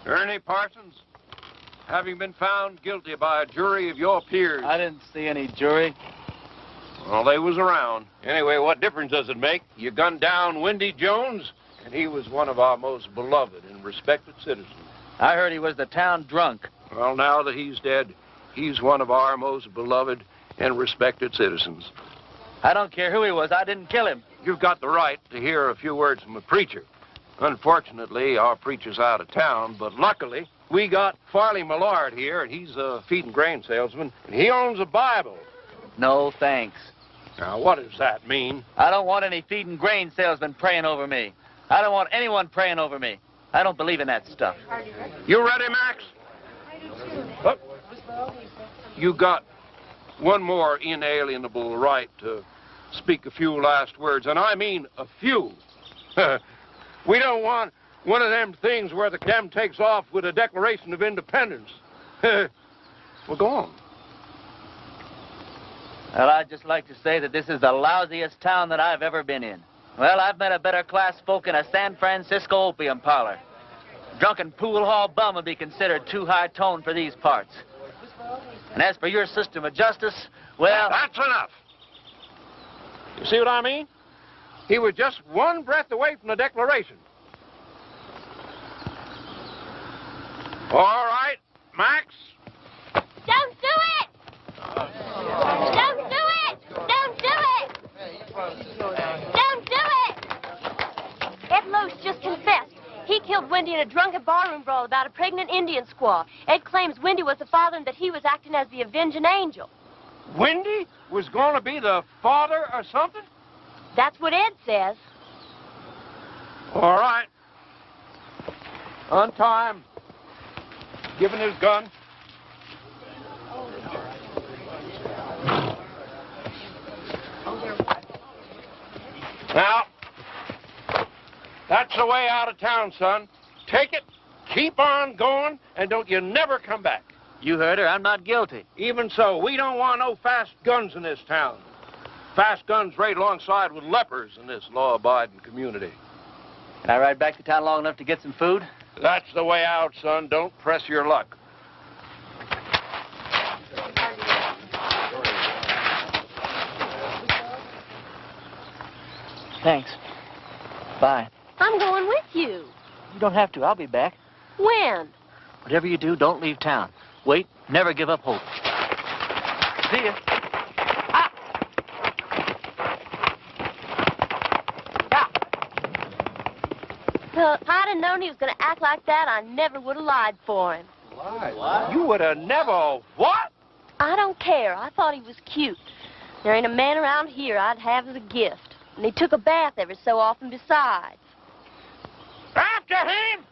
Ernie Parsons, having been found guilty by a jury of your peers. I didn't see any jury. Well, they was around. Anyway, what difference does it make? You gunned down Windy Jones, and he was one of our most beloved and respected citizens. I heard he was the town drunk. Well, now that he's dead, he's one of our most beloved and respected citizens. I don't care who he was. I didn't kill him. You've got the right to hear a few words from a preacher. Unfortunately, our preacher's out of town, but luckily, we got Farley Millard here, and he's a feed and grain salesman, and he owns a Bible. No, thanks. Now, what does that mean? I don't want any feed and grain salesman praying over me. I don't want anyone praying over me. I don't believe in that stuff. You ready, Max? Look, you got one more inalienable right to speak a few last words, and I mean a few. We don't want one of them things where the cam takes off with a Declaration of Independence. Well, go on. Well, I'd just like to say that this is the lousiest town that I've ever been in. Well, I've met a better class folk in a San Francisco opium parlor. Drunken pool hall bum would be considered too high tone for these parts. And as for your system of justice, well... That's enough. You see what I mean? He was just one breath away from the Declaration. All right, Max. Don't do it! Don't do it! Don't do it! Don't do it! Ed Loach just confessed. He killed Wendy in a drunken barroom brawl about a pregnant Indian squaw. Ed claims Wendy was the father and that he was acting as the avenging angel. Wendy was going to be the father or something? That's what Ed says. All right. Untie him. Give him his gun. Now, that's the way out of town, son. Take it, keep on going, and don't you never come back. You heard her. I'm not guilty. Even so, we don't want no fast guns in this town. Fast guns right alongside with lepers in this law-abiding community. Can I ride back to town long enough to get some food? That's the way out, son. Don't press your luck. Thanks. Bye. I'm going with you. You don't have to. I'll be back. When? Whatever you do, don't leave town. Wait. Never give up hope. See ya. Well, if I'd have known he was going to act like that, I never would have lied for him. Lied? What? You would have never... What? I don't care. I thought he was cute. There ain't a man around here I'd have as a gift. And he took a bath every so often besides. After him!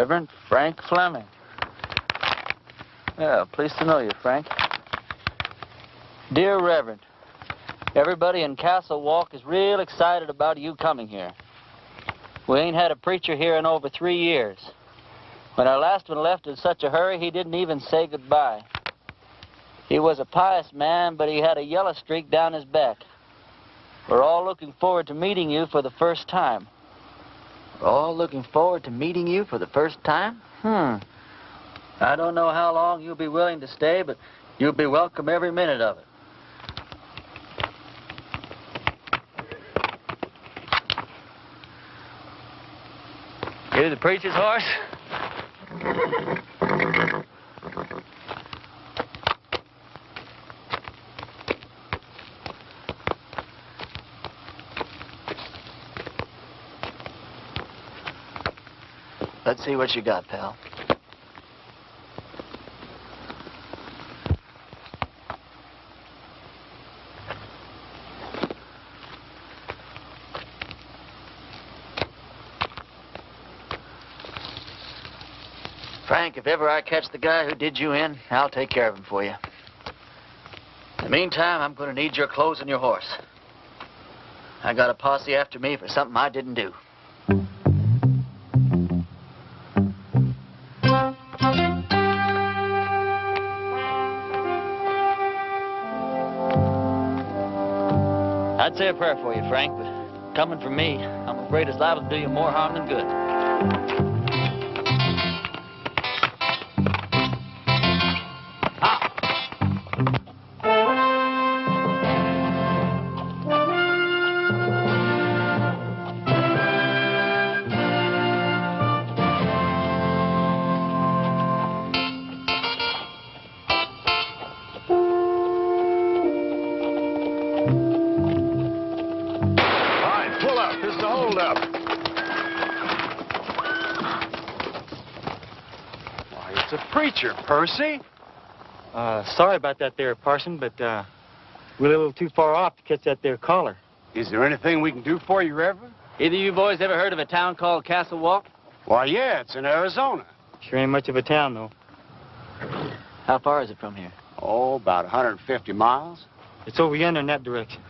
Reverend Frank Fleming. Yeah, pleased to know you, Frank. Dear Reverend, everybody in Castle Walk is real excited about you coming here. We ain't had a preacher here in over 3 years. When our last one left in such a hurry, he didn't even say goodbye. He was a pious man, but he had a yellow streak down his back. We're all looking forward to meeting you for the first time. We're all looking forward to meeting you for the first time? I don't know how long you'll be willing to stay, but you'll be welcome every minute of it. You the preacher's horse? Let's see what you got, pal. Frank, if ever I catch the guy who did you in, I'll take care of him for you. In the meantime, I'm going to need your clothes and your horse. I got a posse after me for something I didn't do. I'd say a prayer for you, Frank, but coming from me, I'm afraid it's liable to do you more harm than good. Percy? Sorry about that there, Parson, but we're a little too far off to catch that there caller. Is there anything we can do for you, Reverend? Either you boys ever heard of a town called Castle Walk? Why, yeah, it's in Arizona. Sure ain't much of a town, though. How far is it from here? Oh, about 150 miles. It's over yonder in that direction.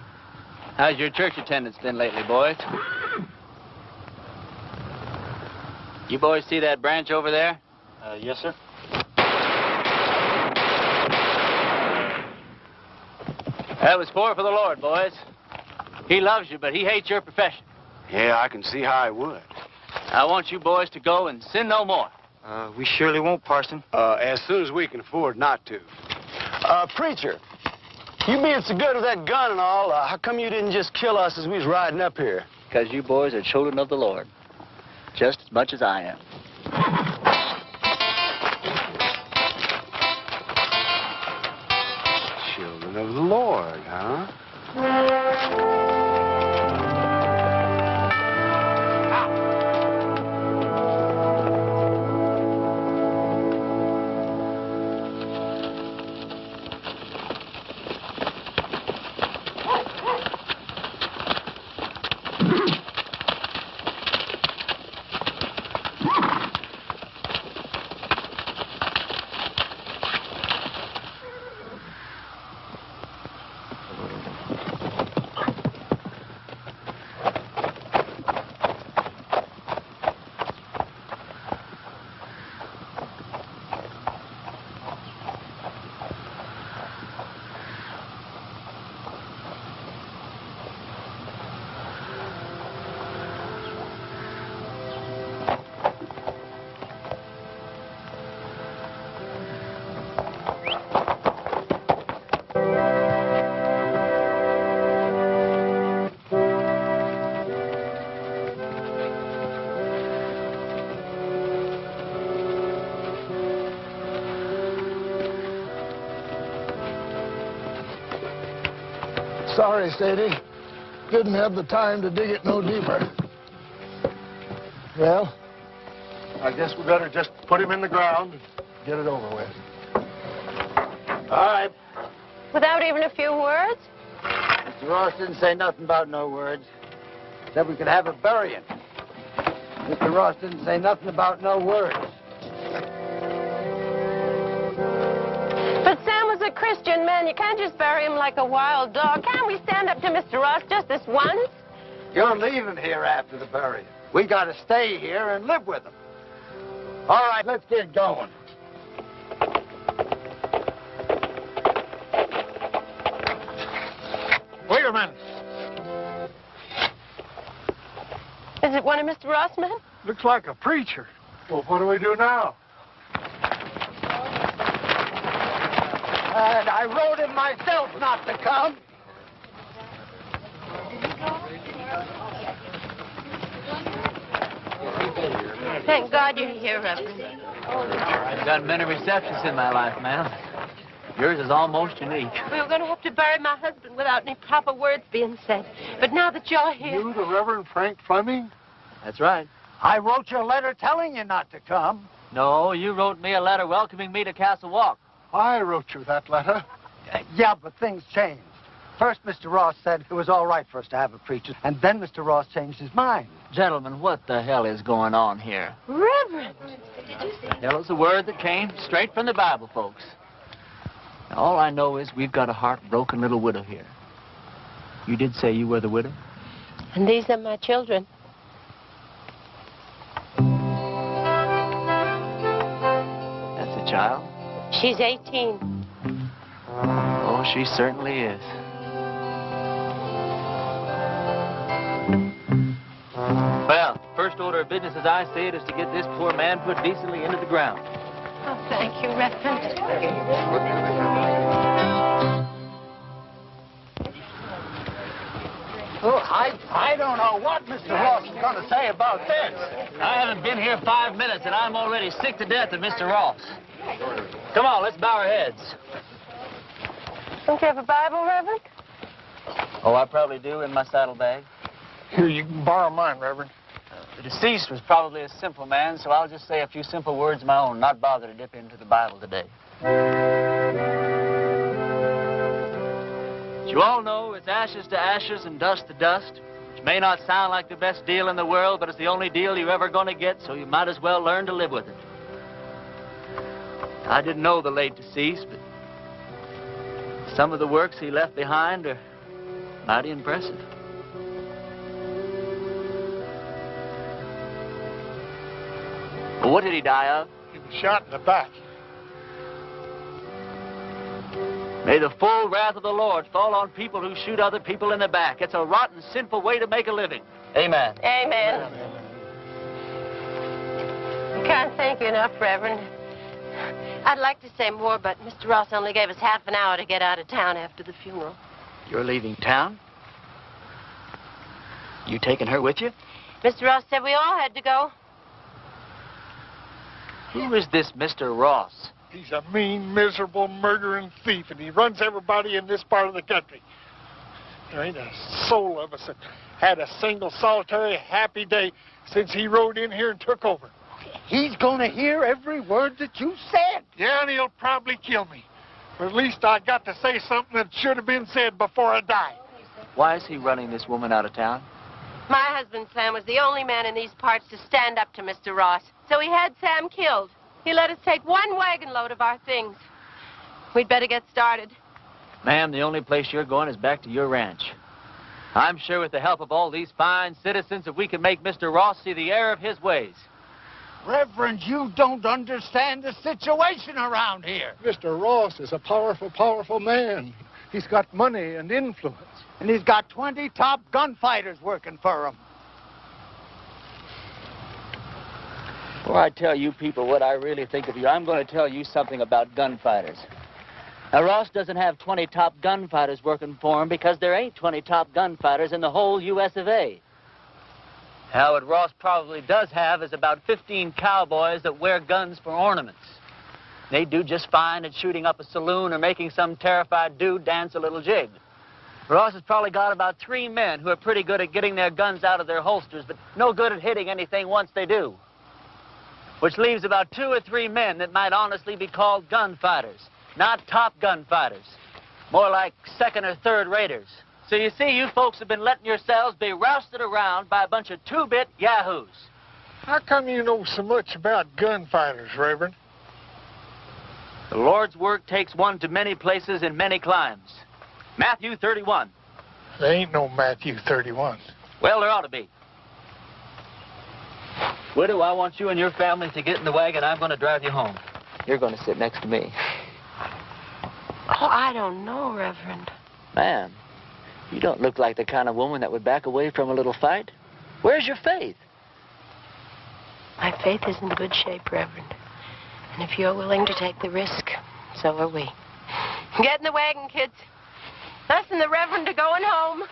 How's your church attendance been lately, boys? You boys see that branch over there? Yes, sir. That was for the Lord, boys. He loves you, but he hates your profession. Yeah, I can see how I would. I want you boys to go and sin no more. We surely won't, Parson. As soon as we can afford not to. Preacher, you being so good with that gun and all, how come you didn't just kill us as we was riding up here? Because you boys are children of the Lord, just as much as I am. Children of the Lord, huh? Sorry, Sadie. Didn't have the time to dig it no deeper. Well, I guess we better just put him in the ground and get it over with. All right. Without even a few words? Mr. Ross didn't say nothing about no words. Said we could have a burying. Mr. Ross didn't say nothing about no words. But Sam was a Christian man. You can't just bury him like a wild dog. Can't we stand up to Mr. Ross just this once? You're leaving here after the burial. We got to stay here and live with him. All right, let's get going. Wait a minute. Is it one of Mr. Ross' men? Looks like a preacher. Well, what do we do now? And I wrote him myself not to come. Thank God you're here, Reverend. I've done many receptions in my life, ma'am. Yours is almost unique. We were going to have to bury my husband without any proper words being said. But now that you're here... You, the Reverend Frank Fleming? That's right. I wrote you a letter telling you not to come. No, you wrote me a letter welcoming me to Castle Walk. I wrote you that letter. Yeah, but things changed. First, Mr. Ross said it was all right for us to have a preacher, and then Mr. Ross changed his mind. Gentlemen, what the hell is going on here? Reverend! That was a word that came straight from the Bible, folks. Now, all I know is we've got a heartbroken little widow here. You did say you were the widow? And these are my children. That's a child? She's 18. Oh, she certainly is. Well, first order of business as I see it is to get this poor man put decently into the ground. Oh, thank you, Reverend. Oh, I don't know what Mr. Ross is going to say about this. I haven't been here 5 minutes, and I'm already sick to death of Mr. Ross. Come on, let's bow our heads. Don't you have a Bible, Reverend? Oh, I probably do in my saddlebag. Here, you can borrow mine, Reverend. The deceased was probably a simple man, so I'll just say a few simple words of my own, not bother to dip into the Bible today. As you all know, it's ashes to ashes and dust to dust, which may not sound like the best deal in the world, but it's the only deal you're ever going to get, so you might as well learn to live with it. I didn't know the late deceased, but some of the works he left behind are mighty impressive. Well, what did he die of? He was shot in the back. May the full wrath of the Lord fall on people who shoot other people in the back. It's a rotten, sinful way to make a living. Amen. Amen. I can't thank you enough, Reverend. I'd like to say more, but Mr. Ross only gave us half an hour to get out of town after the funeral. You're leaving town? You taking her with you? Mr. Ross said we all had to go. Who is this Mr. Ross? He's a mean, miserable, murdering thief, and he runs everybody in this part of the country. There ain't a soul of us that had a single, solitary, happy day since he rode in here and took over. He's going to hear every word that you said. Yeah, and he'll probably kill me. But at least I got to say something that should have been said before I died. Why is he running this woman out of town? My husband, Sam, was the only man in these parts to stand up to Mr. Ross. So he had Sam killed. He let us take one wagon load of our things. We'd better get started. Ma'am, the only place you're going is back to your ranch. I'm sure with the help of all these fine citizens that we can make Mr. Ross see the error of his ways. Reverend, you don't understand the situation around here. Mr. Ross is a powerful, powerful man. He's got money and influence. And he's got 20 top gunfighters working for him. Before I tell you people what I really think of you, I'm going to tell you something about gunfighters. Now, Ross doesn't have 20 top gunfighters working for him because there ain't 20 top gunfighters in the whole U.S. of A. Now, what Ross probably does have is about 15 cowboys that wear guns for ornaments. They do just fine at shooting up a saloon or making some terrified dude dance a little jig. Ross has probably got about 3 men who are pretty good at getting their guns out of their holsters, but no good at hitting anything once they do. Which leaves about 2 or 3 men that might honestly be called gunfighters. Not top gunfighters. More like second or third raters. So you see, you folks have been letting yourselves be rousted around by a bunch of 2-bit yahoos. How come you know so much about gunfighters, Reverend? The Lord's work takes one to many places in many climes. Matthew 31. There ain't no Matthew 31. Well, there ought to be. Widow, I want you and your family to get in the wagon. I'm going to drive you home. You're going to sit next to me. Oh, I don't know, Reverend. Ma'am, you don't look like the kind of woman that would back away from a little fight. Where's your faith? My faith is in good shape, Reverend. And if you're willing to take the risk, so are we. Get in the wagon, kids. Us and the Reverend are going home.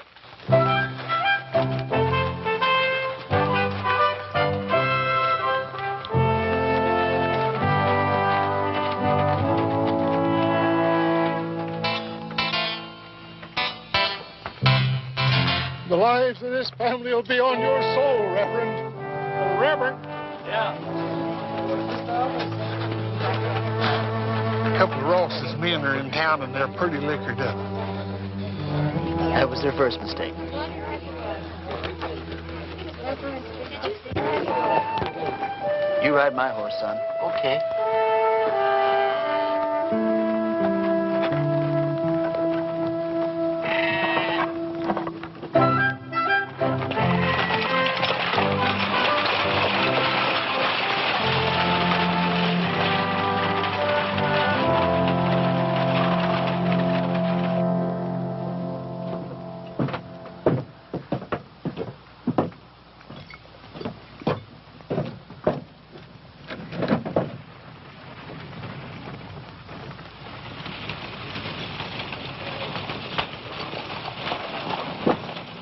The lives of this family will be on your soul, Reverend. Oh, Reverend. Yeah. A couple of Ross's men are in town and they're pretty liquored up. That was their first mistake. You ride my horse, son. Okay.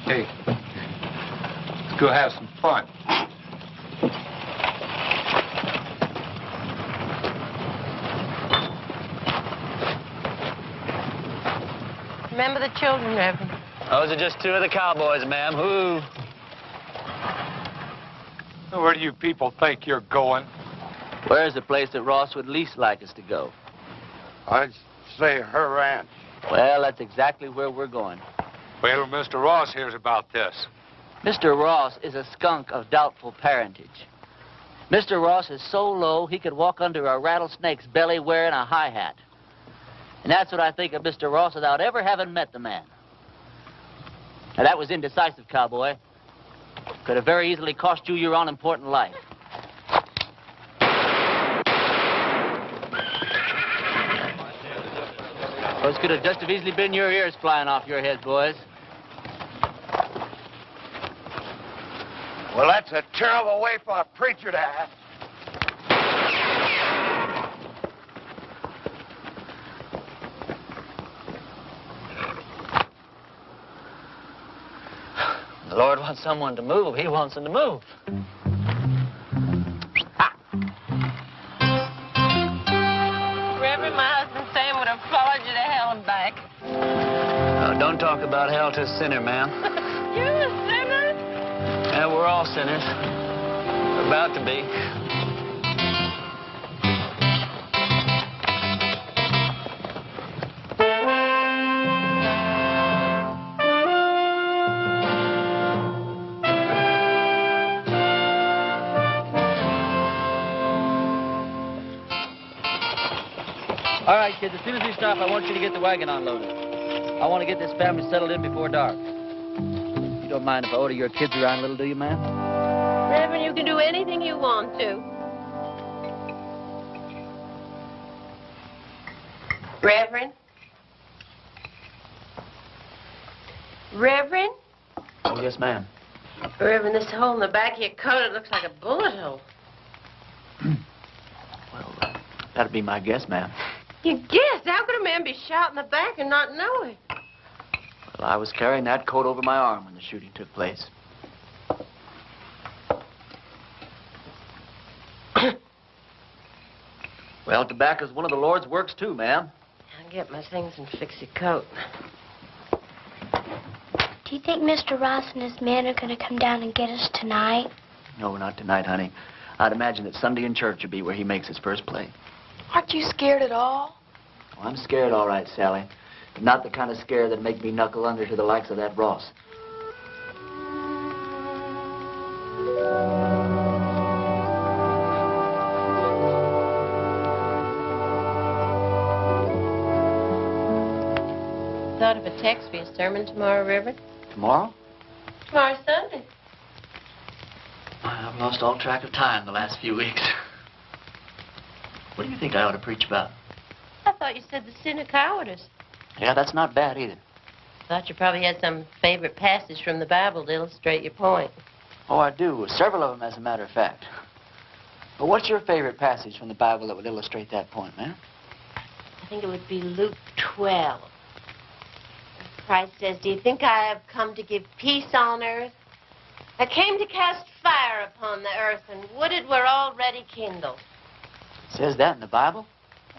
Hey, let's go have some fun. Remember the children, Reverend. Those are just two of the cowboys, ma'am. Who? Where do you people think you're going? Where's the place that Ross would least like us to go? I'd say her ranch. Well, that's exactly where we're going. Wait till Mr. Ross hears about this. Mr. Ross is a skunk of doubtful parentage. Mr. Ross is so low he could walk under a rattlesnake's belly wearing a high hat. And that's what I think of Mr. Ross without ever having met the man. Now, that was indecisive, cowboy. Could have very easily cost you your unimportant life. Those could have just as easily been your ears flying off your heads, boys. Well, that's a terrible way for a preacher to act. The Lord wants someone to move. He wants them to move. Reverend, my husband Sam would have followed you to hell and back. Oh, don't talk about hell to a sinner, ma'am. You're a sinner? Yeah, we're all sinners. We're about to be. All right, kids, as soon as we stop, I want you to get the wagon unloaded. I want to get this family settled in before dark. You don't mind if I order your kids around a little, do you, ma'am? Reverend, you can do anything you want to. Reverend? Reverend? Oh, yes, ma'am. Reverend, this hole in the back of your coat, it looks like a bullet hole. Well, that'd be my guess, ma'am. You guess? How could a man be shot in the back and not know it? Well, I was carrying that coat over my arm when the shooting took place. Well, tobacco's one of the Lord's works, too, ma'am. I'll get my things and fix your coat. Do you think Mr. Ross and his men are going to come down and get us tonight? No, not tonight, honey. I'd imagine that Sunday in church would be where he makes his first play. Aren't you scared at all? Oh, I'm scared, all right, Sally. But not the kind of scare that'd make me knuckle under to the likes of that Ross. thought of a text for your sermon tomorrow, Reverend? Tomorrow? Tomorrow's Sunday. I've lost all track of time the last few weeks. What do you think I ought to preach about? I thought you said the sin of cowardice. Yeah, that's not bad either. Thought you probably had some favorite passage from the Bible to illustrate your point. Oh, I do. Several of them, as a matter of fact. But what's your favorite passage from the Bible that would illustrate that point, man? I think it would be Luke 12. Christ says, "Do you think I have come to give peace on earth? I came to cast fire upon the earth, and would it were already kindled." It says that in the Bible?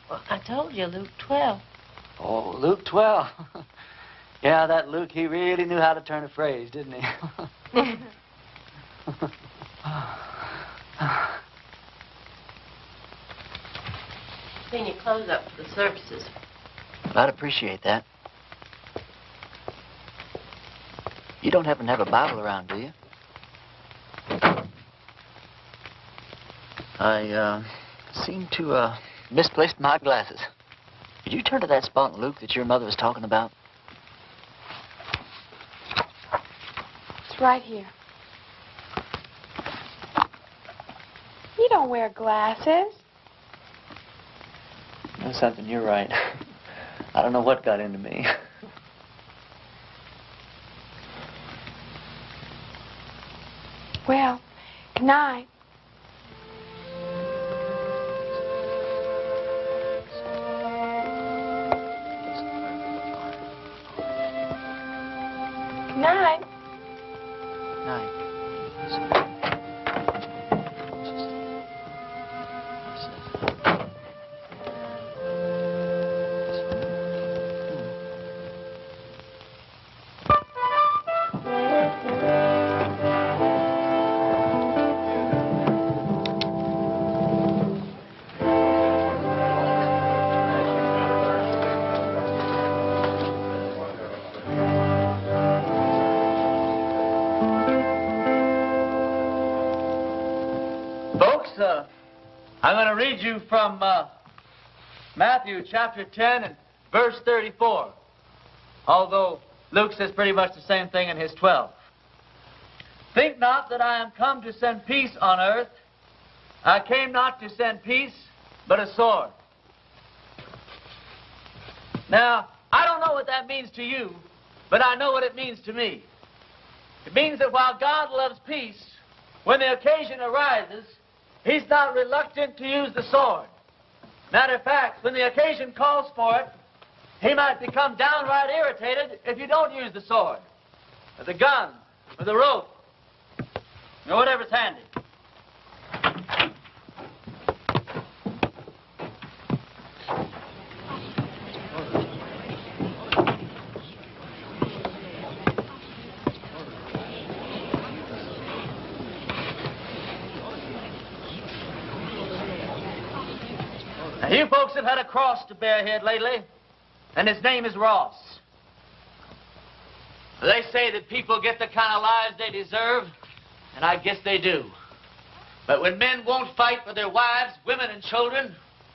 Well, I told you, Luke 12. Oh, Luke 12. Yeah, that Luke, he really knew how to turn a phrase, didn't he? Clean your clothes up for the services. I'd appreciate that. You don't happen to have a Bible around, do you? I seem to misplaced my glasses. Could you turn to that spot in Luke that your mother was talking about? It's right here. You don't wear glasses. You know something, you're right. I don't know what got into me. Well, good night. Good night. I'm going to read you from Matthew chapter 10 and verse 34. Although Luke says pretty much the same thing in his 12. Think not that I am come to send peace on earth. I came not to send peace, but a sword. Now, I don't know what that means to you, but I know what it means to me. It means that while God loves peace, when the occasion arises, He's not reluctant to use the sword. Matter of fact, when the occasion calls for it, He might become downright irritated if you don't use the sword, or the gun, or the rope, or whatever's handy. Now, you folks have had a cross to bear here lately, and his name is Ross. They say that people get the kind of lives they deserve, and I guess they do. But when men won't fight for their wives, women, and children,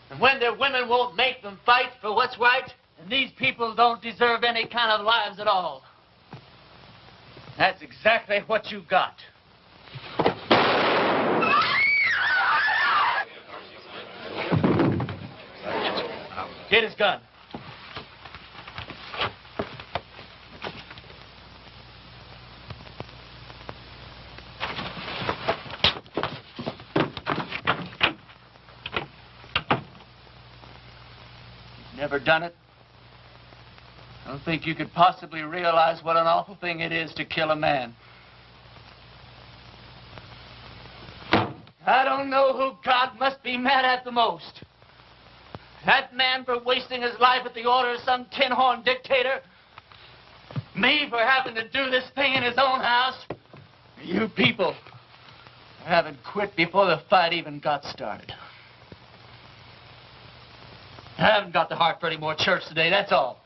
and when their women won't make them fight for what's right, then these people don't deserve any kind of lives at all. That's exactly what you got. Get his gun. You've never done it? I don't think you could possibly realize what an awful thing it is to kill a man. I don't know who God must be mad at the most. That man for wasting his life at the order of some tin-horn dictator? Me for having to do this thing in his own house? You people for having quit before the fight even got started. I haven't got the heart for any more church today, that's all.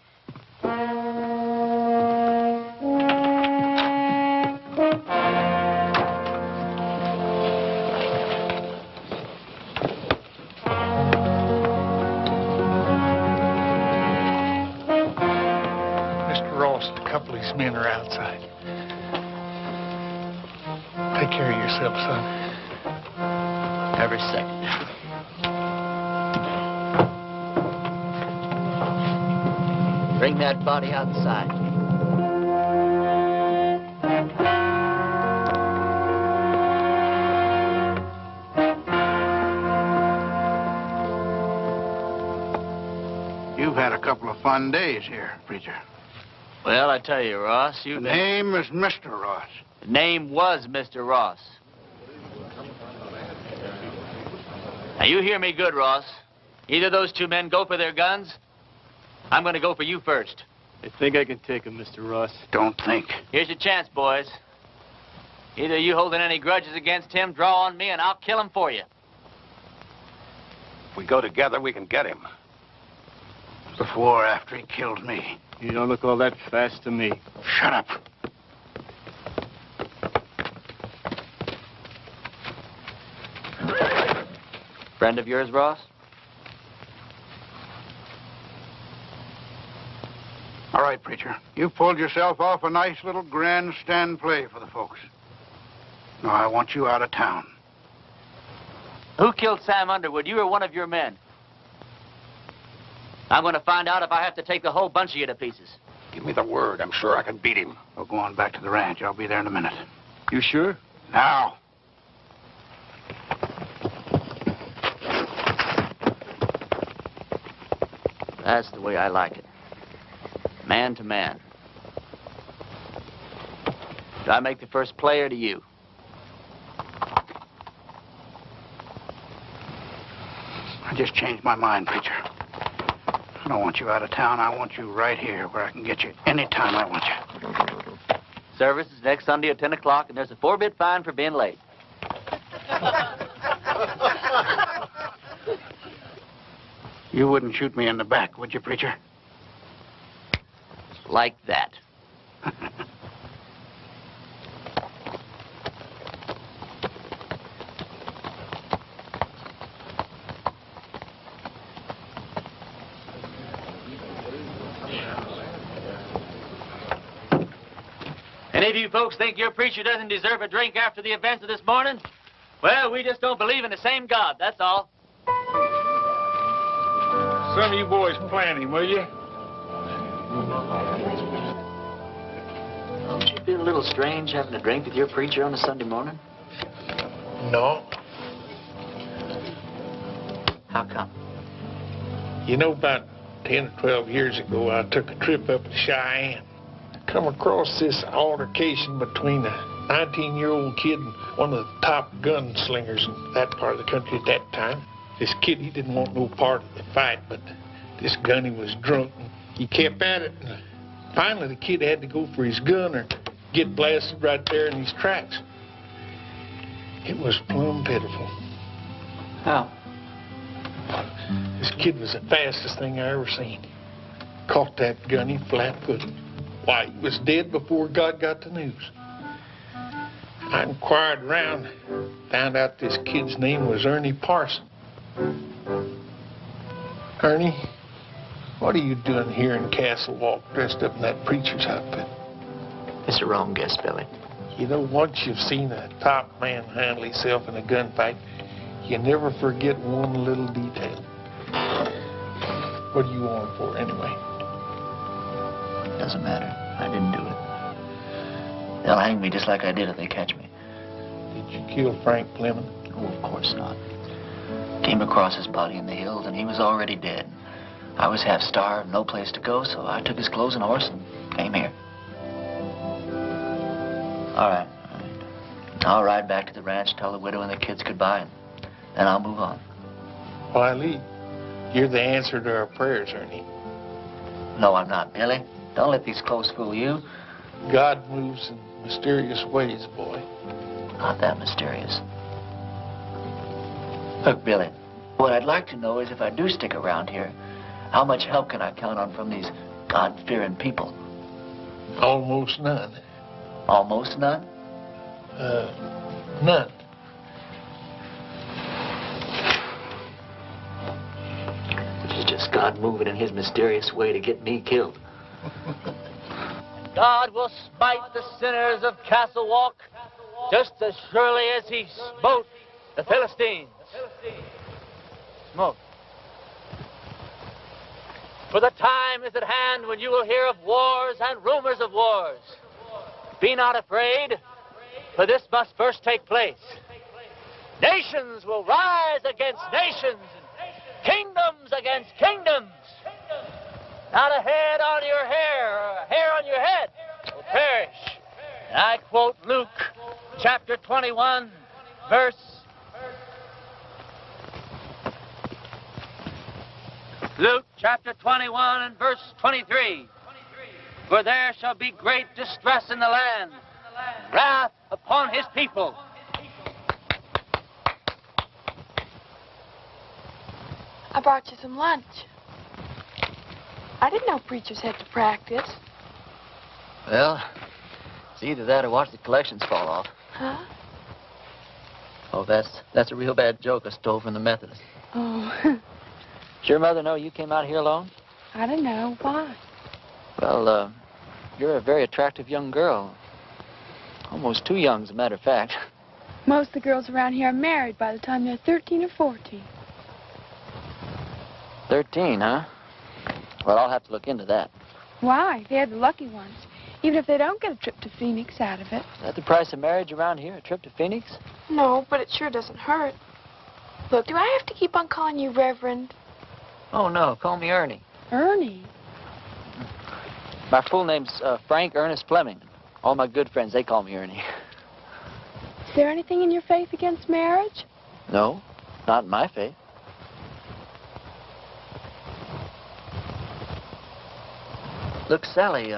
couple of his men are outside. Take care of yourself, son. Every second. Bring that body outside. You've had a couple of fun days here, preacher. Well, I tell you, Ross, The name is Mr. Ross. The name was Mr. Ross. Now, you hear me good, Ross. Either those two men go for their guns. I'm going to go for you first. I think I can take him, Mr. Ross. Don't think. Here's your chance, boys. Either you holding any grudges against him, draw on me, and I'll kill him for you. If we go together, we can get him. Before or after he killed me. You don't look all that fast to me. Shut up. Friend of yours, Ross? All right, preacher. You pulled yourself off a nice little grandstand play for the folks. Now, I want you out of town. Who killed Sam Underwood? You or one of your men? I'm going to find out if I have to take the whole bunch of you to pieces. Give me the word. I'm sure I can beat him. We'll go on back to the ranch. I'll be there in a minute. You sure? Now. That's the way I like it. Man to man. Do I make the first play or do you? I just changed my mind, preacher. I don't want you out of town. I want you right here where I can get you anytime I want you. Service is next Sunday at 10 o'clock, and there's a 4-bit fine for being late. You wouldn't shoot me in the back, would you, preacher? Like that. Any of you folks think your preacher doesn't deserve a drink after the events of this morning? Well, we just don't believe in the same God, that's all. Some of you boys plan him, will you? Don't you feel a little strange having a drink with your preacher on a Sunday morning? No. How come? You know, about 10 or 12 years ago, I took a trip up to Cheyenne. Come across this altercation between a 19-year-old kid and one of the top gunslingers in that part of the country at that time. This kid, he didn't want no part of the fight, but this gunny was drunk. And he kept at it, and finally the kid had to go for his gun or get blasted right there in his tracks. It was plumb pitiful. How? This kid was the fastest thing I ever seen. Caught that gunny flat-footed. Why, he was dead before God got the news. I inquired around, found out this kid's name was Ernie Parsons. Ernie, what are you doing here in Castle Walk dressed up in that preacher's outfit? It's a wrong guess, Billy. You know, once you've seen a top man handle himself in a gunfight, you never forget one little detail. What do you want for, anyway? Doesn't matter. I didn't do it. They'll hang me just like I did if they catch me. Did you kill Frank Fleming? Oh, of course not. Came across his body in the hills, and he was already dead. I was half starved, no place to go, so I took his clothes and horse and came here. All right. I'll ride back to the ranch, tell the widow and the kids goodbye, and then I'll move on. Why, Lee, you're the answer to our prayers, Ernie. No, I'm not, Billy. Don't let these clothes fool you. God moves in mysterious ways, boy. Not that mysterious. Look, Billy, what I'd like to know is if I do stick around here, how much help can I count on from these God-fearing people? Almost none. Almost none? None. Which is just God moving in his mysterious way to get me killed. God will smite the sinners of Castle Walk just as surely as he smote the Philistines. Smoke. For the time is at hand when you will hear of wars and rumors of wars. Be not afraid, for this must first take place. Nations will rise against nations, and kingdoms against kingdoms. Not a head on your hair, or a hair on your head will perish. And I quote Luke chapter 21, verse... Luke chapter 21 and verse 23. For there shall be great distress in the land, wrath upon his people. I brought you some lunch. I didn't know preachers had to practice. Well, it's either that or watch the collections fall off. Huh? Oh, that's a real bad joke I stole from the Methodists. Oh, Does your mother know you came out here alone? I don't know. Why? Well, you're a very attractive young girl. Almost too young, as a matter of fact. Most of the girls around here are married by the time they're 13 or 14. 13, huh? Well, I'll have to look into that. Why? They're the lucky ones. Even if they don't get a trip to Phoenix out of it. Is that the price of marriage around here, a trip to Phoenix? No, but it sure doesn't hurt. Look, do I have to keep on calling you Reverend? Oh, no. Call me Ernie. Ernie? My full name's Frank Ernest Fleming. All my good friends, they call me Ernie. Is there anything in your faith against marriage? No, not in my faith. Look, Sally,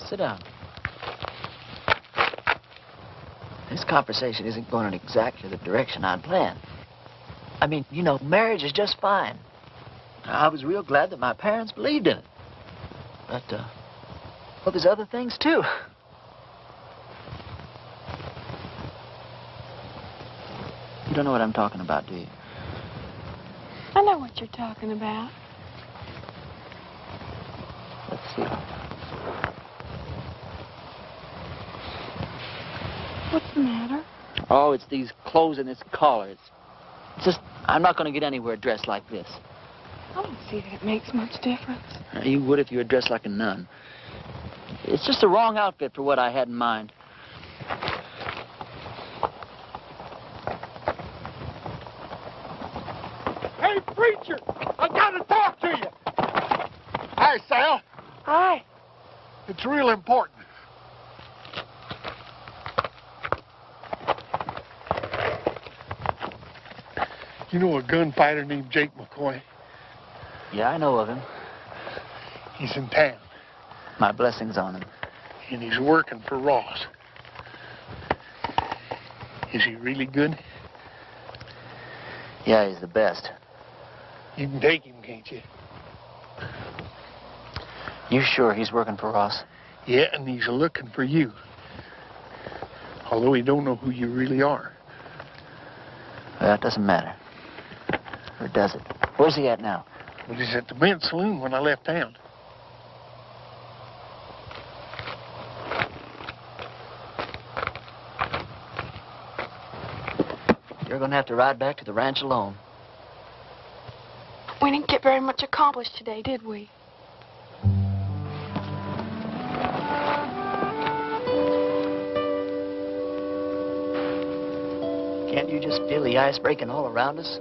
Sit down. this conversation isn't going in exactly the direction I'd planned. I mean, you know, marriage is just fine. I was real glad that my parents believed in it. But, well, there's other things, too. You don't know what I'm talking about, do you? I know what you're talking about. Let's see. What's the matter? Oh, it's these clothes and this collar. It's just, I'm not going to get anywhere dressed like this. I don't see that it makes much difference. You would if you were dressed like a nun. It's just the wrong outfit for what I had in mind. Hey, preacher! I gotta talk to you! Hi, Sal. Hi. It's real important. You know a gunfighter named Jake McCoy? Yeah, I know of him. He's in town, My blessings on him. and he's working for Ross. Is he really good? Yeah, he's the best. You can take him, can't you? You sure he's working for Ross? Yeah, and he's looking for you. Although he don't know who you really are. Well, it doesn't matter. Or does it? Where's he at now? Well, he's at the men's saloon when I left town. You're going to have to ride back to the ranch alone. We didn't get very much accomplished today, did we? Can't you just feel the ice breaking all around us?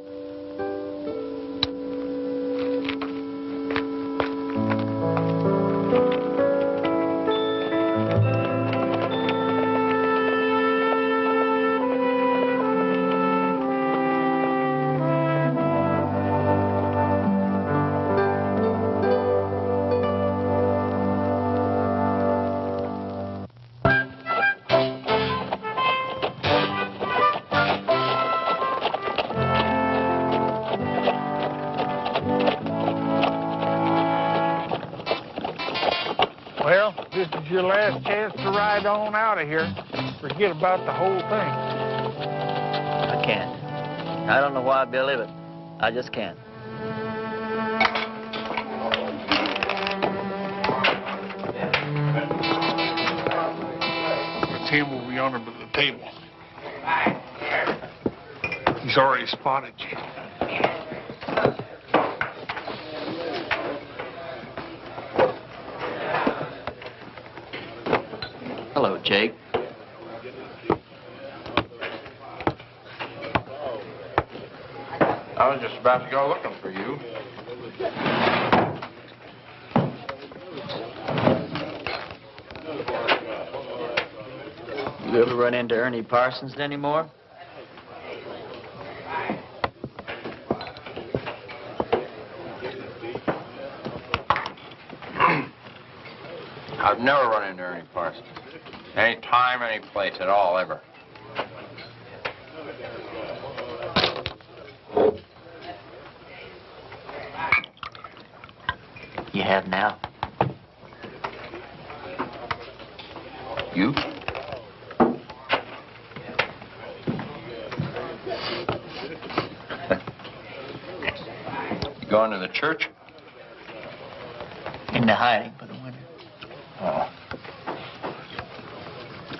Well, this is your last chance to ride on out of here. Forget about the whole thing. I can't. I don't know why, Billy, but I just can't. him will be on him at the table. He's already spotted you. Hello, Jake. I was just about to go looking for you. You ever run into Ernie Parsons anymore? I've never run into Ernie Parsons. Any time, any place at all, ever. You have now. You? You going to the church? Into hiding for the winter. Oh.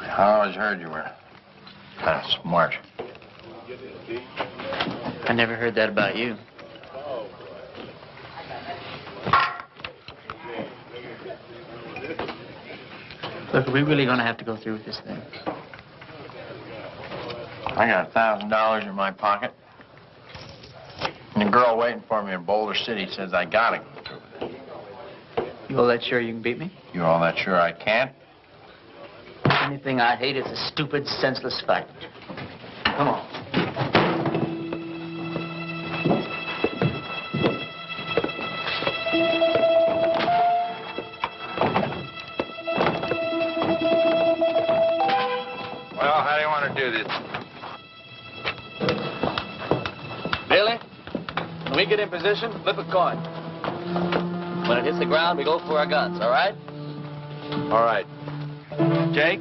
I always heard you were kind of smart. I never heard that about you. Look, are we really going to have to go through with this thing? I got $1,000 in my pocket. And the girl waiting for me in Boulder City says I gotta go through with it. You all that sure you can beat me? You all that sure I can't? Anything I hate is a stupid, senseless fight. Come on. Well, how do you want to do this? Billy, when we get in position, flip a coin. When it hits the ground, we go for our guns, all right? All right. Jake,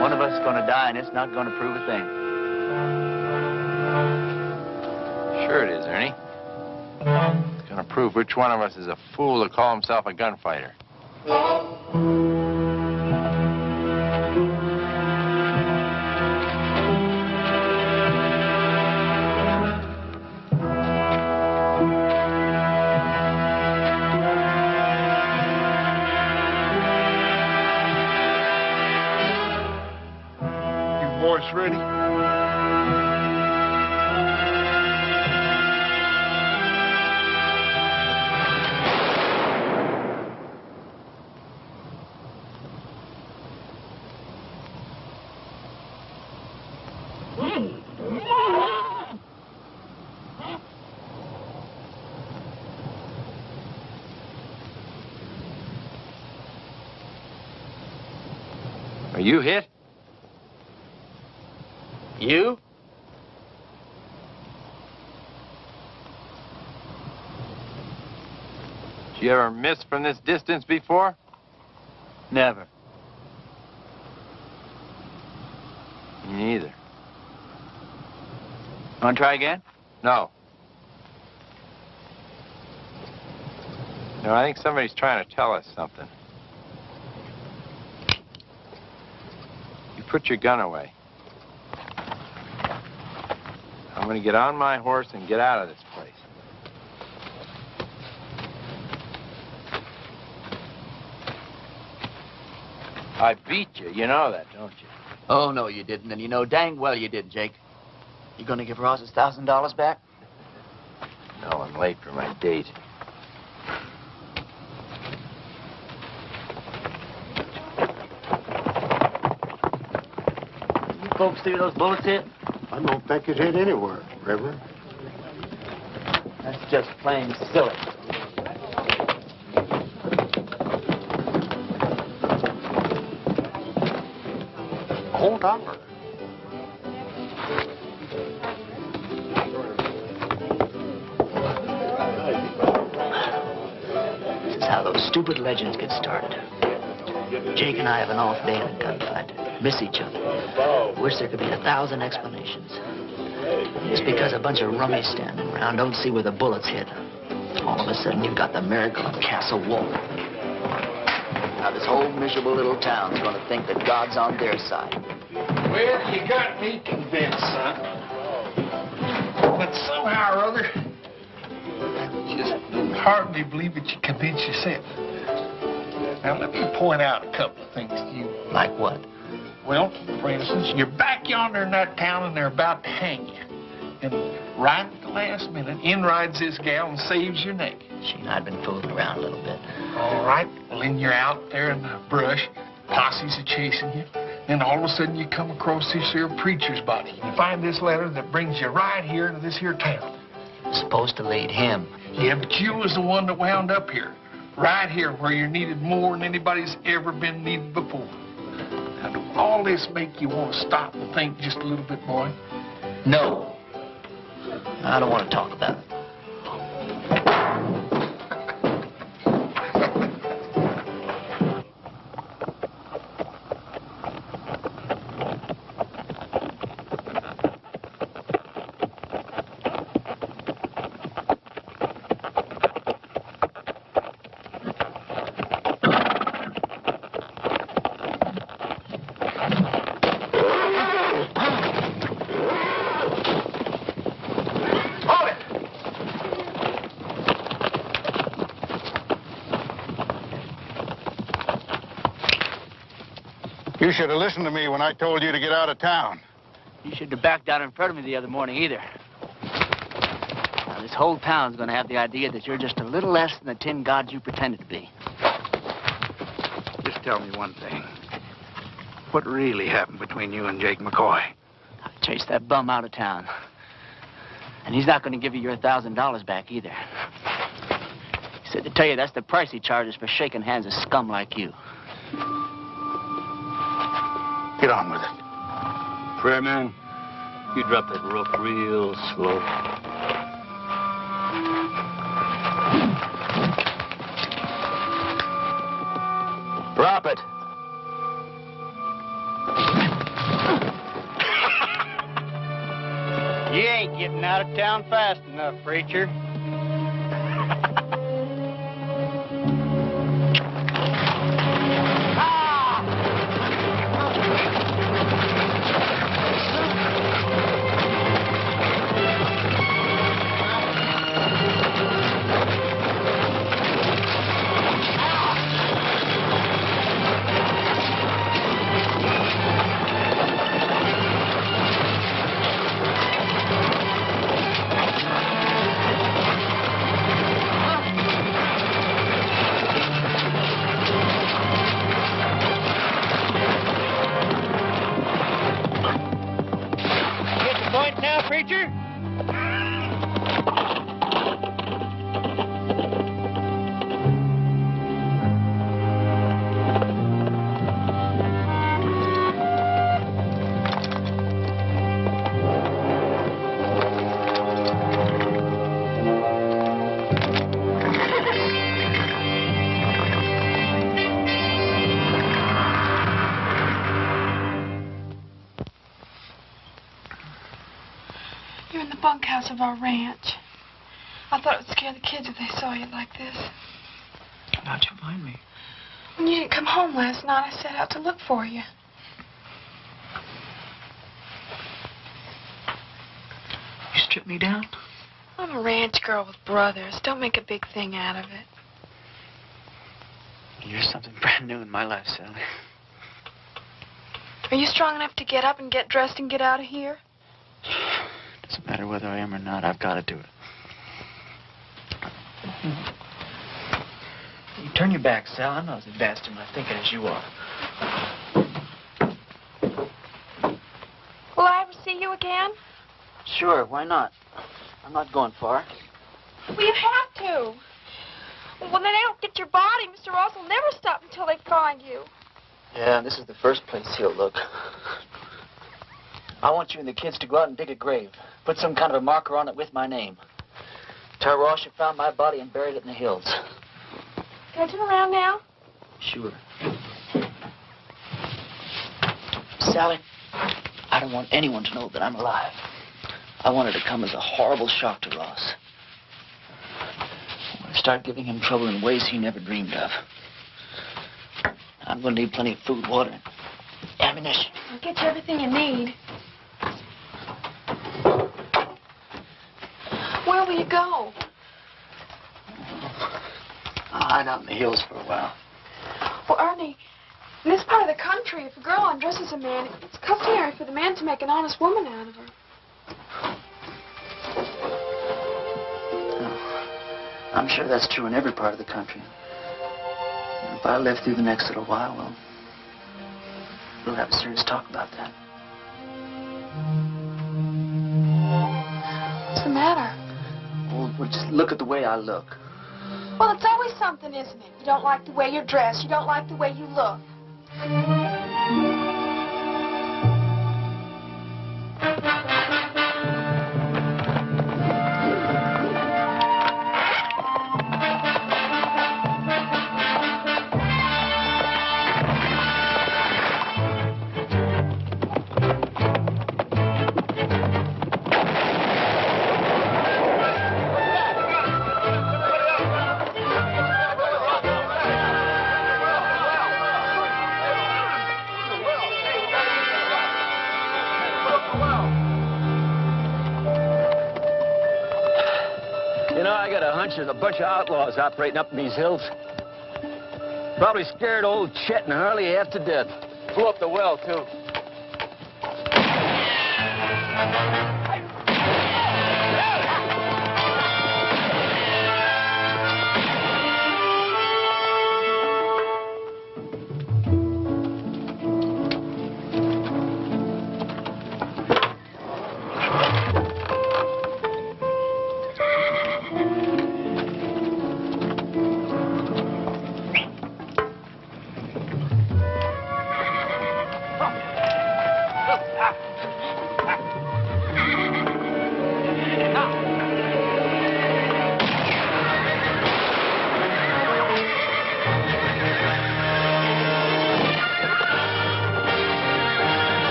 one of us is going to die, and it's not going to prove a thing. Sure it is, Ernie. It's going to prove which one of us is a fool to call himself a gunfighter. Boys ready? Are you hit? You? Did you ever miss from this distance before? Never. Me neither. Want to try again? No. No, I think somebody's trying to tell us something. You put your gun away. I'm going to get on my horse and get out of this place. I beat you. You know that, don't you? Oh, no, you didn't. And you know dang well you did, Jake. You gonna give Ross his $1,000 back? No, I'm late for my date. You folks see those bullets hit? I don't think it hit anywhere, Reverend. That's just plain silly. Hold on. This is how those stupid legends get started. Jake and I have an off day in a gunfight. Miss each other. Wish there could be 1,000 explanations. It's because a bunch of rummies standing around don't see where the bullets hit. All of a sudden, you've got the miracle of Castle Wolf. Now, this whole miserable little town's going to think that God's on their side. Well, you got me convinced, son. But somehow or other, I just hardly believe that you convinced yourself. Now, let me point out a couple of things to you. Like what? Well, for instance, you're back yonder in that town and they're about to hang you. And right at the last minute, in rides this gal and saves your neck. She and I had been fooling around a little bit. All right. Well, then you're out there in the brush. Posses are chasing you. Then all of a sudden you come across this here preacher's body. You find this letter that brings you right here to this here town. Supposed to lead him. Yeah, but you was the one that wound up here. Right here where you're needed more than anybody's ever been needed before. Now, do all this make you want to stop and think just a little bit, boy? No. I don't want to talk about it. You should have listened to me when I told you to get out of town. You shouldn't have backed down in front of me the other morning either. Now, this whole town's going to have the idea that you're just a little less than the tin god you pretended to be. Just tell me one thing. What really happened between you and Jake McCoy? I chased that bum out of town. And he's not going to give you your $1,000 back either. He said to tell you that's the price he charges for shaking hands with scum like you. Get on with it. Prayer man, you drop that rope real slow. Drop it. You ain't getting out of town fast enough, preacher. Bunkhouse of our ranch. I thought it would scare the kids if they saw you like this. How'd you find me? When you didn't come home last night, I set out to look for you. You stripped me down? I'm a ranch girl with brothers. Don't make a big thing out of it. You're something brand new in my life, Sally. Are you strong enough to get up and get dressed and get out of here? Doesn't matter whether I am or not, I've got to do it. You turn your back, Sal. I'm not as advanced in my thinking as you are. Will I ever see you again? Sure, why not? I'm not going far. Well, you have to. When they don't get your body, Mr. Ross will never stop until they find you. Yeah, this is the first place he'll look. I want you and the kids to go out and dig a grave. Put some kind of a marker on it with my name. Tell Ross you found my body and buried it in the hills. Can I turn around now? Sure. Sally, I don't want anyone to know that I'm alive. I want it to come as a horrible shock to Ross. I want to start giving him trouble in ways he never dreamed of. I'm going to need plenty of food, water, and ammunition. I'll get you everything you need. Where will you go? I'll hide out in the hills for a while. Well, Ernie, in this part of the country, if a girl undresses a man, it's customary for the man to make an honest woman out of her. I'm sure that's true in every part of the country. If I live through the next little while, well, we'll have a serious talk about that. What's the matter? Well, just look at the way I look. Well, it's always something, isn't it? You don't like the way you're dressed. You don't like the way you look. There's a bunch of outlaws operating up in these hills. Probably scared old Chet and Harley half to death. Blew up the well, too.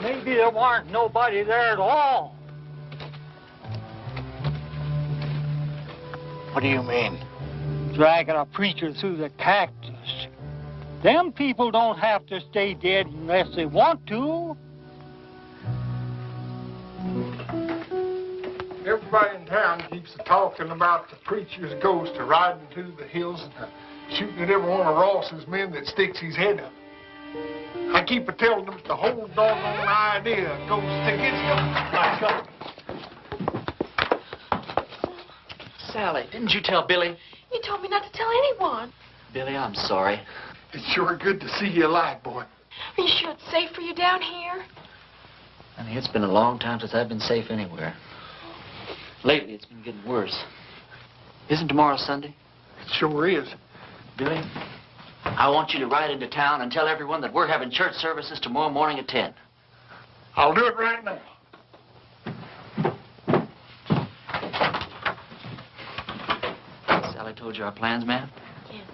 Maybe there weren't nobody there at all. What do you mean? Dragging a preacher through the cactus. Them people don't have to stay dead unless they want to. Everybody in town keeps talking about the preacher's ghost riding through the hills and shooting at every one of Ross's men that sticks his head up. I keep telling them the whole doggone idea goes to Sally, didn't you tell Billy? You told me not to tell anyone. Billy, I'm sorry. It's sure good to see you alive, boy. Are you sure it's safe for you down here? Honey, it's been a long time since I've been safe anywhere. Lately, it's been getting worse. Isn't tomorrow Sunday? It sure is. Billy, I want you to ride into town and tell everyone that we're having church services tomorrow morning at 10. I'll do it right now. Sally told you our plans, ma'am? Yeah.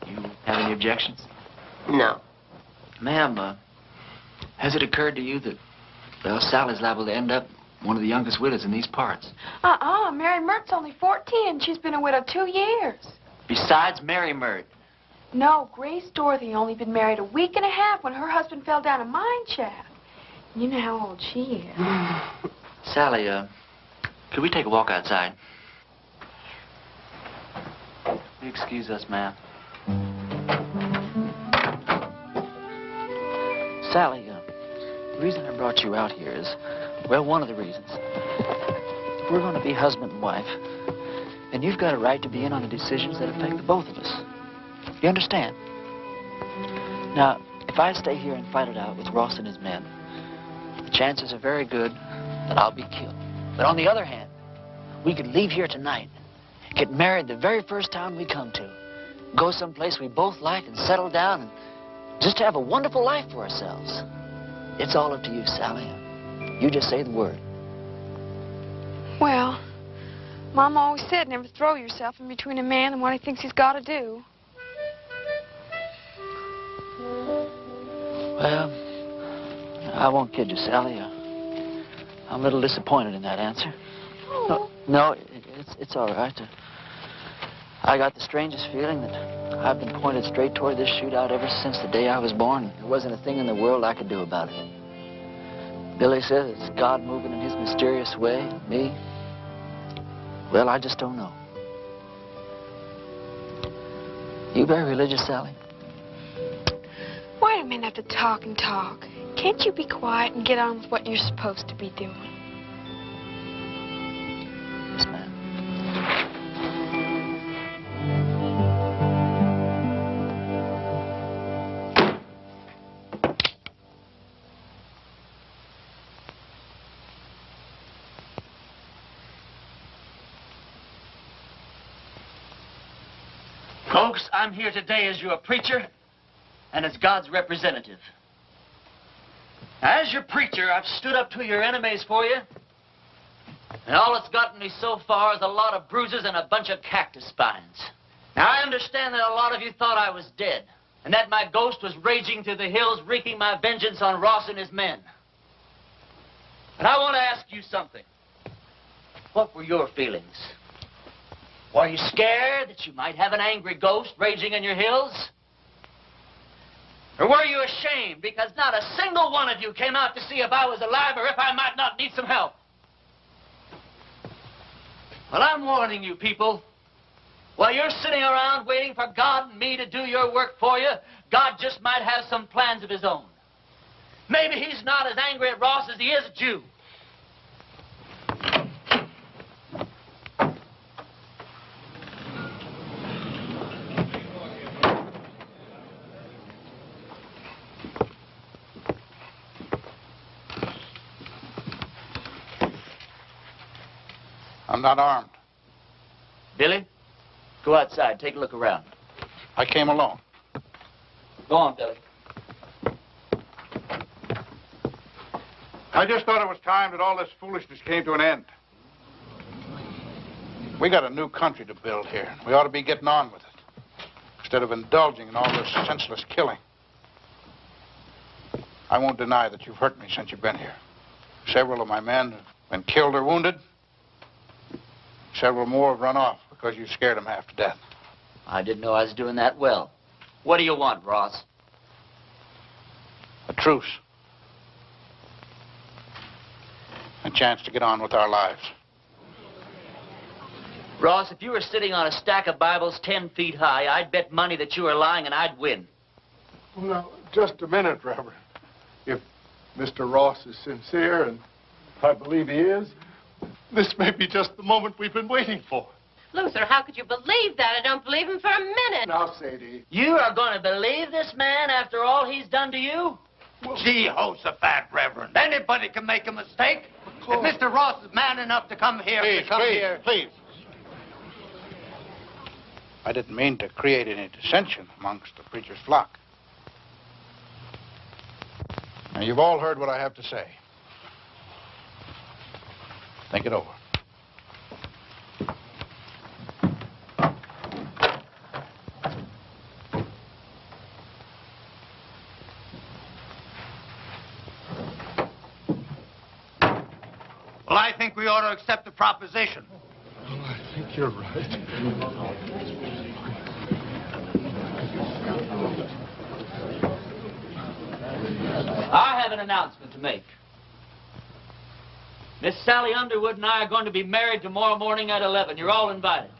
You have any objections? No. Ma'am, has it occurred to you that, well, Sally's liable to end up one of the youngest widows in these parts? Mary Mert's only 14. She's been a widow 2 years. Besides Mary Mert? No, Grace Dorothy only been married a week and a half when her husband fell down a mine shaft. You know how old she is. Sally, could we take a walk outside? Excuse us, ma'am. Sally, the reason I brought you out here is, well, one of the reasons. We're going to be husband and wife, and you've got a right to be in on the decisions that affect the both of us. You understand? Now, if I stay here and fight it out with Ross and his men, the chances are very good that I'll be killed. But on the other hand, we could leave here tonight, get married the very first town we come to, go someplace we both like and settle down and just have a wonderful life for ourselves. It's all up to you, Sally. You just say the word. Well, Mom always said never throw yourself in between a man and what he thinks he's got to do. Well, I won't kid you, Sally. I'm a little disappointed in that answer. No, it's all right. I got the strangest feeling that I've been pointed straight toward this shootout ever since the day I was born. There wasn't a thing in the world I could do about it. Billy says it's God moving in his mysterious way. Me? Well, I just don't know. You very religious, Sally? Why do men have to talk and talk? Can't you be quiet and get on with what you're supposed to be doing? Yes, ma'am. Folks, I'm here today as your preacher and as God's representative. As your preacher, I've stood up to your enemies for you, and all it's gotten me so far is a lot of bruises and a bunch of cactus spines. Now, I understand that a lot of you thought I was dead, and that my ghost was raging through the hills, wreaking my vengeance on Ross and his men. But I want to ask you something. What were your feelings? Were you scared that you might have an angry ghost raging in your hills? Or were you ashamed because not a single one of you came out to see if I was alive or if I might not need some help? Well, I'm warning you people. While you're sitting around waiting for God and me to do your work for you, God just might have some plans of his own. Maybe he's not as angry at Ross as he is at you. I'm not armed. Billy, go outside. Take a look around. I came alone. Go on, Billy. I just thought it was time that all this foolishness came to an end. We got a new country to build here. We ought to be getting on with it, instead of indulging in all this senseless killing. I won't deny that you've hurt me since you've been here. Several of my men have been killed or wounded. Several more have run off because you scared them half to death. I didn't know I was doing that well. What do you want, Ross? A truce. A chance to get on with our lives. Ross, if you were sitting on a stack of Bibles 10 feet high, I'd bet money that you were lying and I'd win. Well, now, just a minute, Reverend. If Mr. Ross is sincere, and I believe he is, this may be just the moment we've been waiting for. Luther, how could you believe that? I don't believe him for a minute. Now, Sadie. You are going to believe this man after all he's done to you? Jehoshaphat, Reverend. Anybody can make a mistake. If Mr. Ross is man enough to come here, Please. I didn't mean to create any dissension amongst the preacher's flock. Now, you've all heard what I have to say. Think it over. Well, I think we ought to accept the proposition. Well, I think you're right. I have an announcement to make. Miss Sally Underwood and I are going to be married tomorrow morning at 11. You're all invited.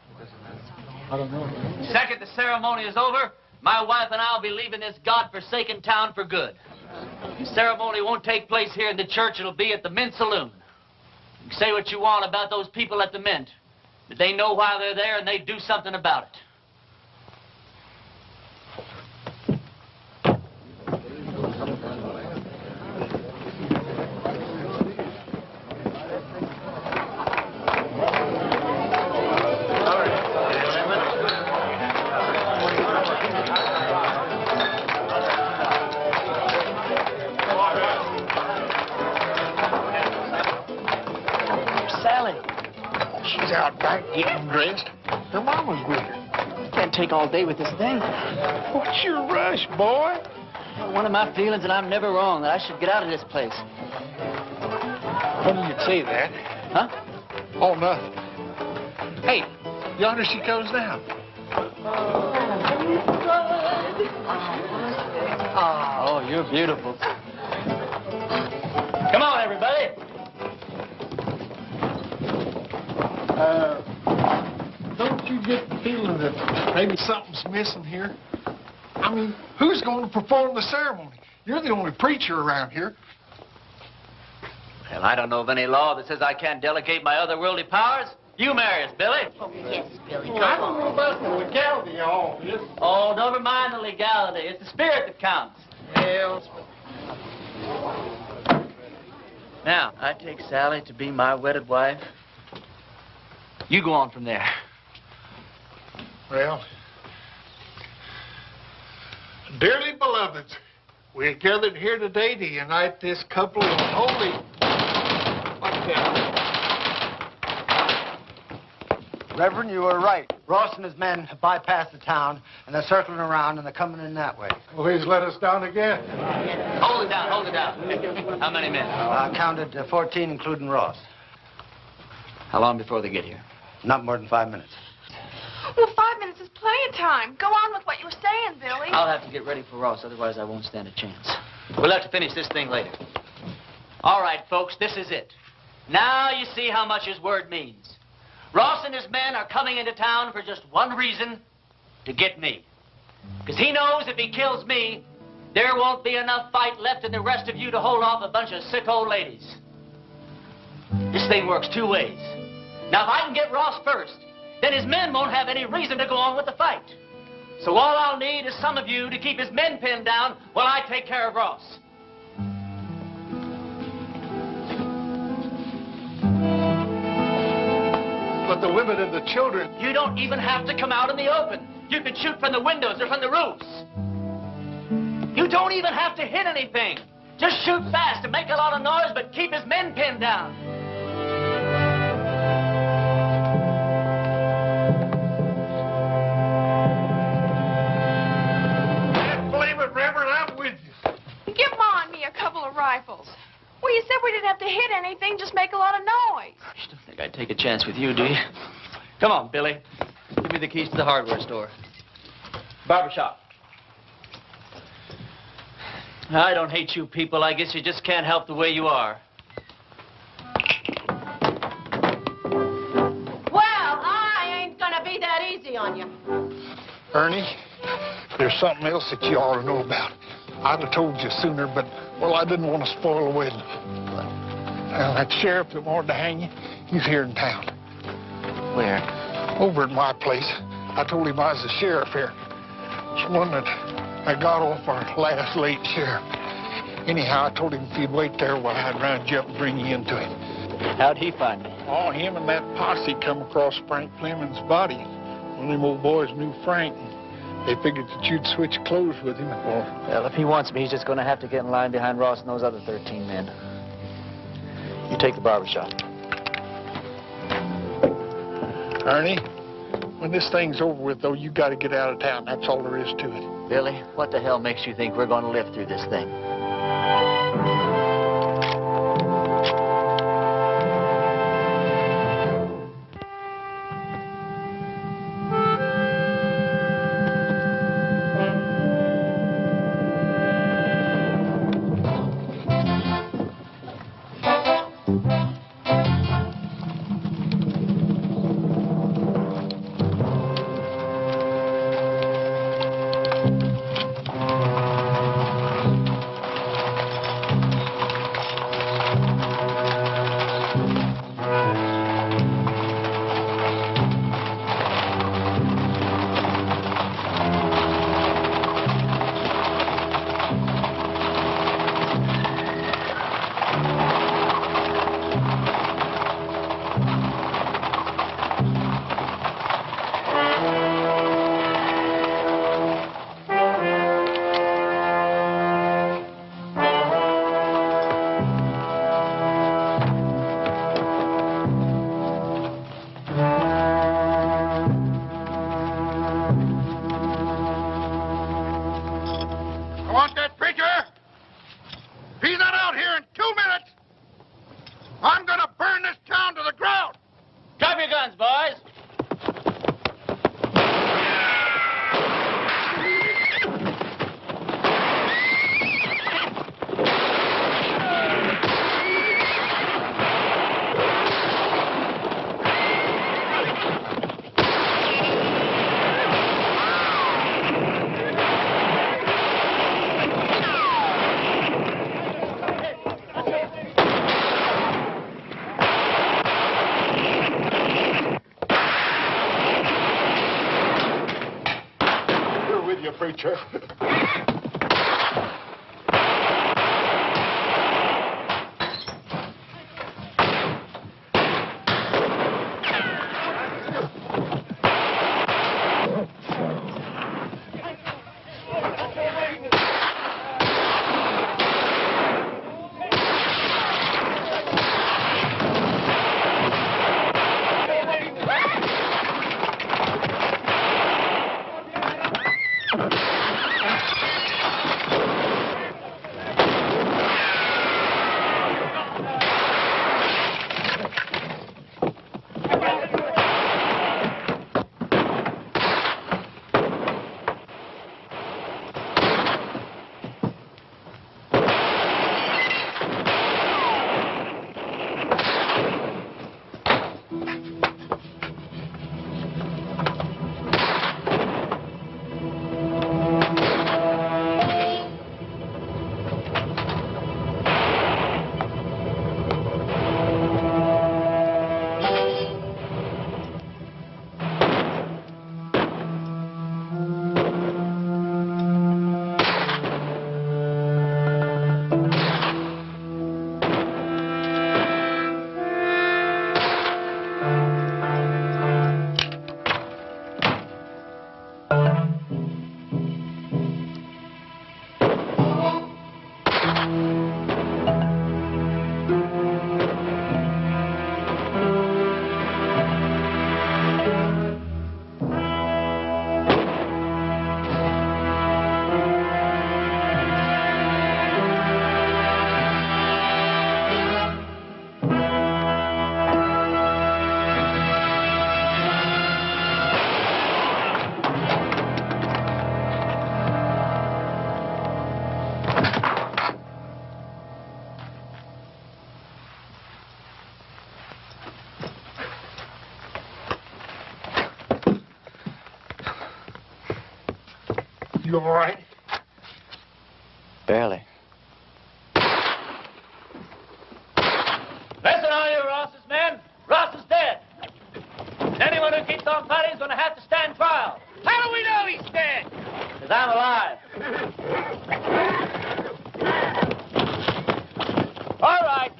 I don't know. The second the ceremony is over, my wife and I will be leaving this God-forsaken town for good. The ceremony won't take place here in the church. It'll be at the Mint Saloon. You can say what you want about those people at the Mint, but they know why they're there and they do something about it. got back getting dressed. Her mama's with her. Can't take all day with this thing. What's your rush, boy? One of my feelings, and I'm never wrong, that I should get out of this place. Funny you'd say that. Huh? Oh, nothing. Hey, yonder she comes down. Oh, you're beautiful. Come on, everybody. Don't you get the feeling that maybe something's missing here? I mean, who's going to perform the ceremony? You're the only preacher around here. Well, I don't know of any law that says I can't delegate my otherworldly powers. You marry us, Billy. Oh, yes, Billy. Well, I don't know about the legality of all this. Oh, never mind the legality. It's the spirit that counts. Well, Now, I take Sally to be my wedded wife. You go on from there. well, dearly beloveds, we are gathered here today to unite this couple in holy... What's that? Reverend, you were right. Ross and his men have bypassed the town, and they're circling around, and they're coming in that way. Well, he's let us down again. Hold it down, hold it down. How many men? I counted 14, including Ross. How long before they get here? Not more than 5 minutes. Well, 5 minutes is plenty of time. Go on with what you were saying, Billy. I'll have to get ready for Ross, otherwise I won't stand a chance. We'll have to finish this thing later. All right, folks, this is it. Now you see how much his word means. Ross and his men are coming into town for just one reason, to get me. Because he knows if he kills me, there won't be enough fight left in the rest of you to hold off a bunch of sick old ladies. This thing works two ways. Now, if I can get Ross first, then his men won't have any reason to go on with the fight. So all I'll need is some of you to keep his men pinned down while I take care of Ross. But the women and the children... You don't even have to come out in the open. You can shoot from the windows or from the roofs. You don't even have to hit anything. Just shoot fast and make a lot of noise, but keep his men pinned down. Blame it, Reverend, I'm with you. Give Ma and me a couple of rifles. Well, you said we didn't have to hit anything, just make a lot of noise. You don't think I'd take a chance with you, do you? Come on, Billy. Give me the keys to the hardware store. Barbershop. I don't hate you people. I guess you just can't help the way you are. Well, I ain't gonna be that easy on you. Ernie, there's something else that you ought to know about. I'd have told you sooner, but, well, I didn't want to spoil the wedding. Well, that sheriff that wanted to hang you, he's here in town. Where? Over at my place. I told him I was the sheriff here. It's one that I got off our last late sheriff. Anyhow, I told him if he'd wait there while I'd round you up and bring you into him. How'd he find me? Oh, him and that posse come across Frank Fleming's body. One of them old boys knew Frank. They figured that you'd switch clothes with him. Well, if he wants me, he's just going to have to get in line behind Ross and those other 13 men. You take the barbershop. Ernie, when this thing's over with, though, you got to get out of town. That's all there is to it. Billy, what the hell makes you think we're going to live through this thing? you, preacher. You all right? Barely. Listen, all you Ross's men. Ross is dead. Anyone who keeps on fighting is going to have to stand trial. How do we know he's dead? Because I'm alive. All right.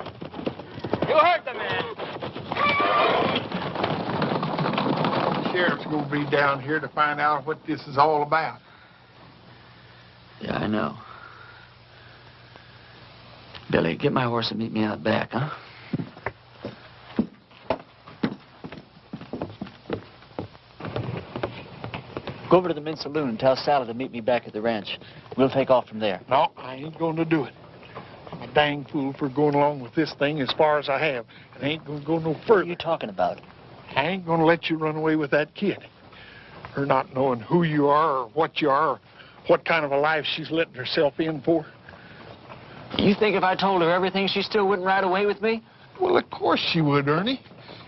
You heard the man. The sheriff's going to be down here to find out what this is all about. Yeah, I know. Billy, get my horse and meet me out back, huh? Go over to the men's saloon and tell Sally to meet me back at the ranch. We'll take off from there. No, I ain't going to do it. I'm a dang fool for going along with this thing as far as I have. And I ain't going to go no further. What are you talking about? I ain't going to let you run away with that kid. Her not knowing who you are or what you are or what kind of a life she's letting herself in for. You think if I told her everything, she still wouldn't ride away with me? Well, of course she would, Ernie.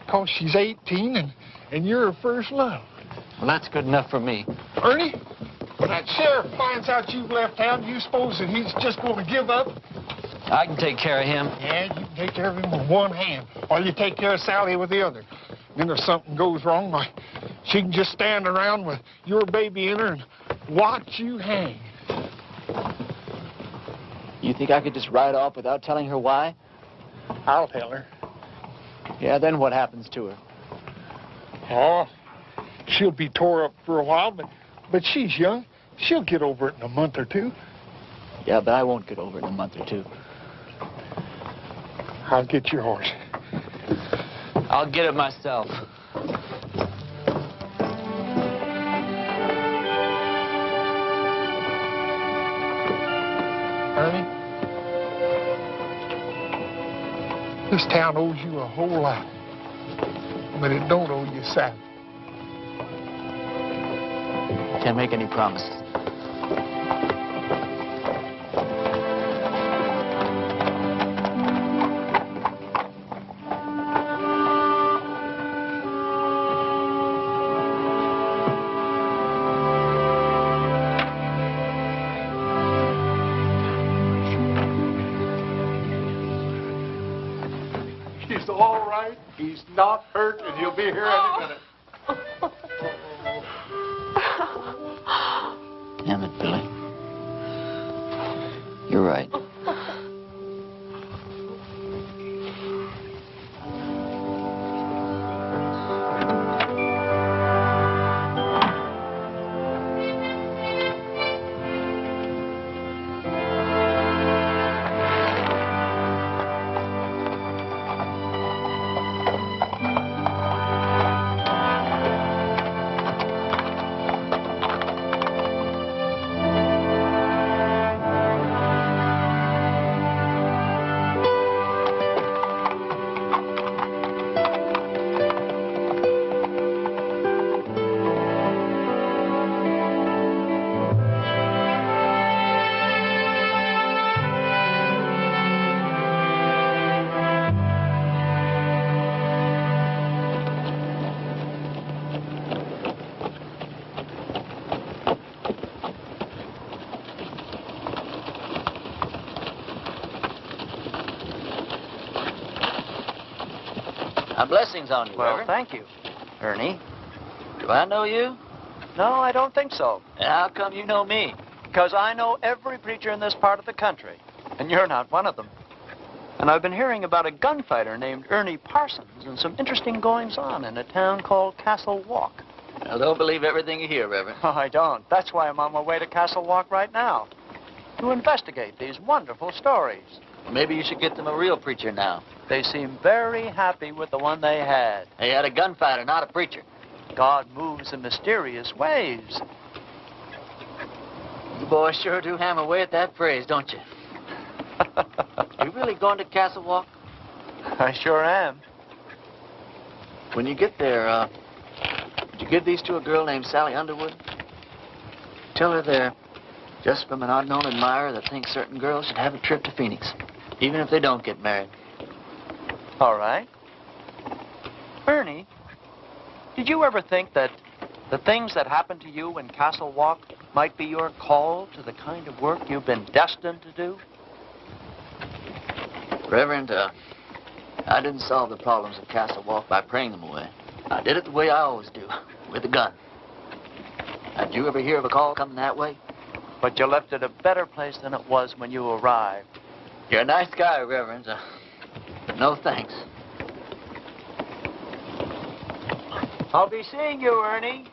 Because she's 18 and you're her first love. Well, that's good enough for me. Ernie, when that sheriff finds out you've left town, you suppose that he's just going to give up? I can take care of him. Yeah, you can take care of him with one hand, or you take care of Sally with the other. Then if something goes wrong, why, she can just stand around with your baby in her and watch you hang. You think I could just ride off without telling her why? I'll tell her. Yeah, then what happens to her? Oh, she'll be tore up for a while, but she's young. She'll get over it in a month or two. Yeah, but I won't get over it in a month or two. I'll get your horse. I'll get it myself. Ernie, this town owes you a whole lot, but it don't owe you Sally. Can't make any promises. He's all right. He's not hurt, and he'll be here any minute. Damn it, Billy. You're right. Blessings on you, Well, Reverend. thank you. Ernie, do I know you? No, I don't think so. And how come you know me? Because I know every preacher in this part of the country, and you're not one of them. And I've been hearing about a gunfighter named Ernie Parsons and some interesting goings-on in a town called Castle Walk. Now, don't believe everything you hear, Reverend. Oh, I don't. That's why I'm on my way to Castle Walk right now, to investigate these wonderful stories. Maybe you should get them a real preacher now. They seem very happy with the one they had. They had a gunfighter, not a preacher. God moves in mysterious ways. You boys sure do hammer away at that phrase, don't you? You really going to Castle Walk? I sure am. When you get there, would you give these to a girl named Sally Underwood? Tell her they're just from an unknown admirer that thinks certain girls should have a trip to Phoenix, even if they don't get married. All right. Ernie, did you ever think that the things that happened to you in Castle Walk might be your call to the kind of work you've been destined to do? Reverend, I didn't solve the problems of Castle Walk by praying them away. I did it the way I always do, with a gun. Did you ever hear of a call coming that way? But you left it a better place than it was when you arrived. You're a nice guy, Reverend. But no thanks. I'll be seeing you, Ernie.